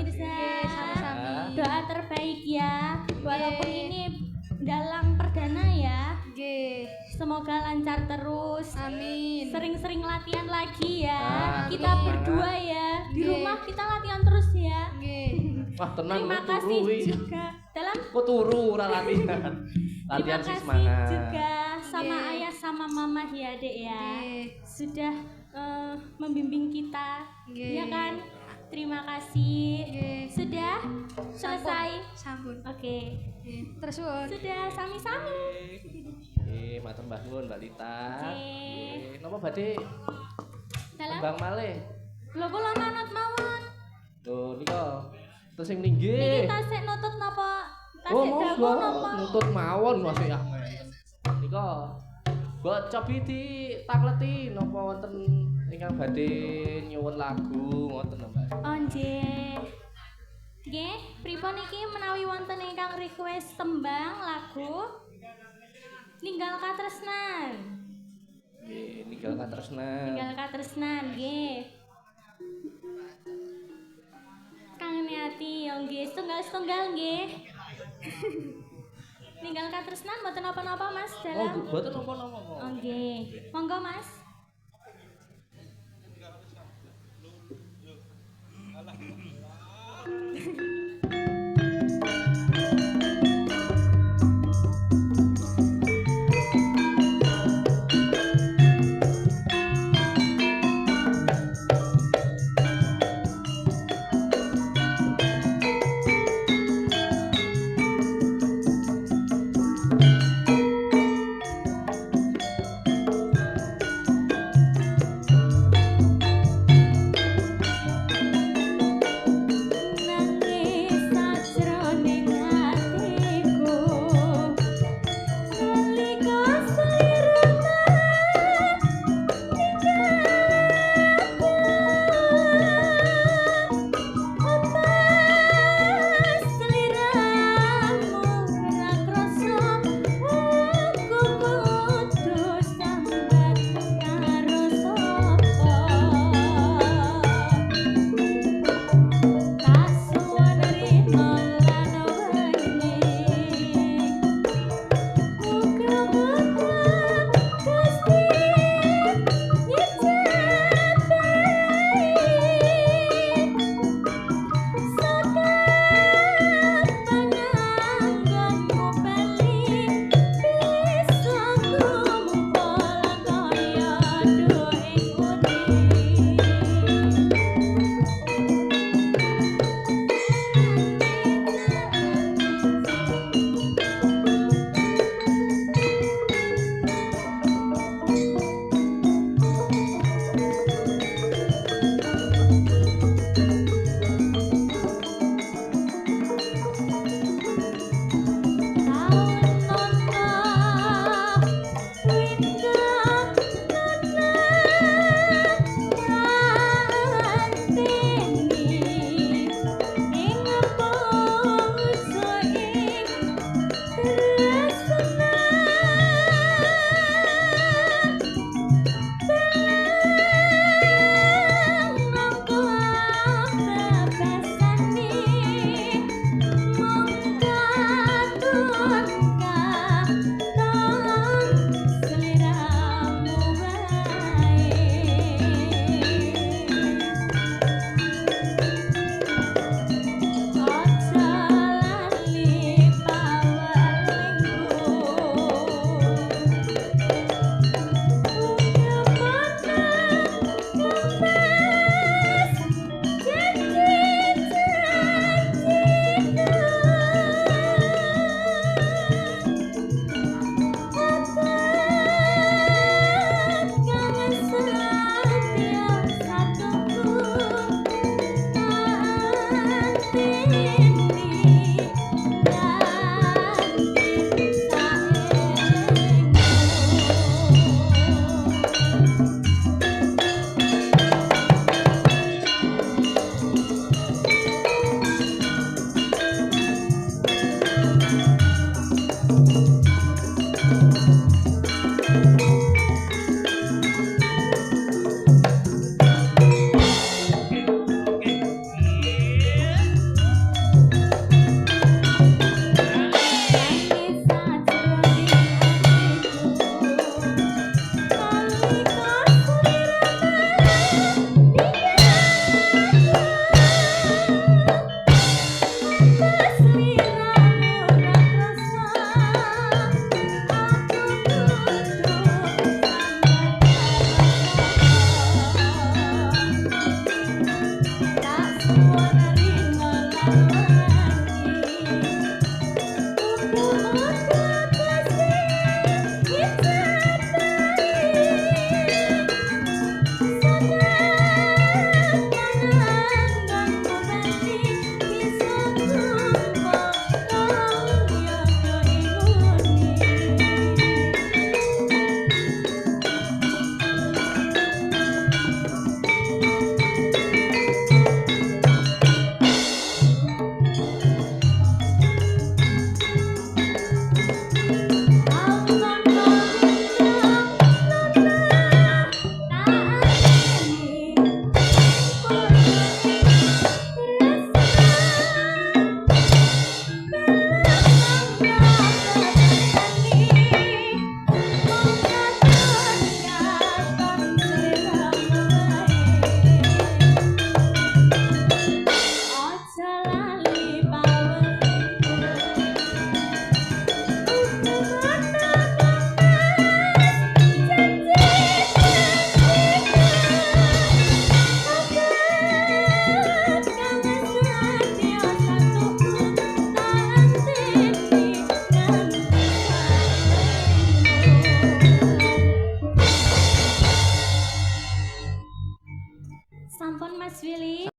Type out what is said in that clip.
Mirza. Sama-sama. Doa terbaik ya. Walaupun ini dalam perdana ya. Semoga lancar terus. Amin. Sering-sering latihan lagi ya. Amin. Kita berdua ya. Di rumah kita latihan terus ya. Wah, tenang Terima kok turu kasih wi. juga dalam Kok turu ora latihan. terima Latihan sih kasih semangat. juga sama ayah sama mama ya dek ya. Sudah membimbing kita. Ya kan? Terima kasih. Sudah selesai. Sampun. Oke. Terus suwun. Sudah sami-sami. Matur Mbah Nun, Mbak Lita. Nggih. Napa badhe Dalam Bang malih? lho kula manut mawon. Lho nika terus sing Niki ninggih. tasik nutut napa? Oh, Tasik dagu monggo napa? nutut mawon masih ya. Nika mbok cobi ditakleti napa wonten ingkang badhe nyuwun lagu ngoten lho, Mbak. Oh nggih. Nggih, pripun iki menawi wonten ingkang request tembang lagu Ninggal Katresnan. Nggih, ninggal katresnan. Ninggal Katresnan nggih. Kangen ati yo nggih, setunggal-setunggal nggih. Ninggal Katresnan mboten napa-napa Mas Oh, dalam. mboten napa-napa. Oh nggih. Monggo Mas. sampun Mas Willy.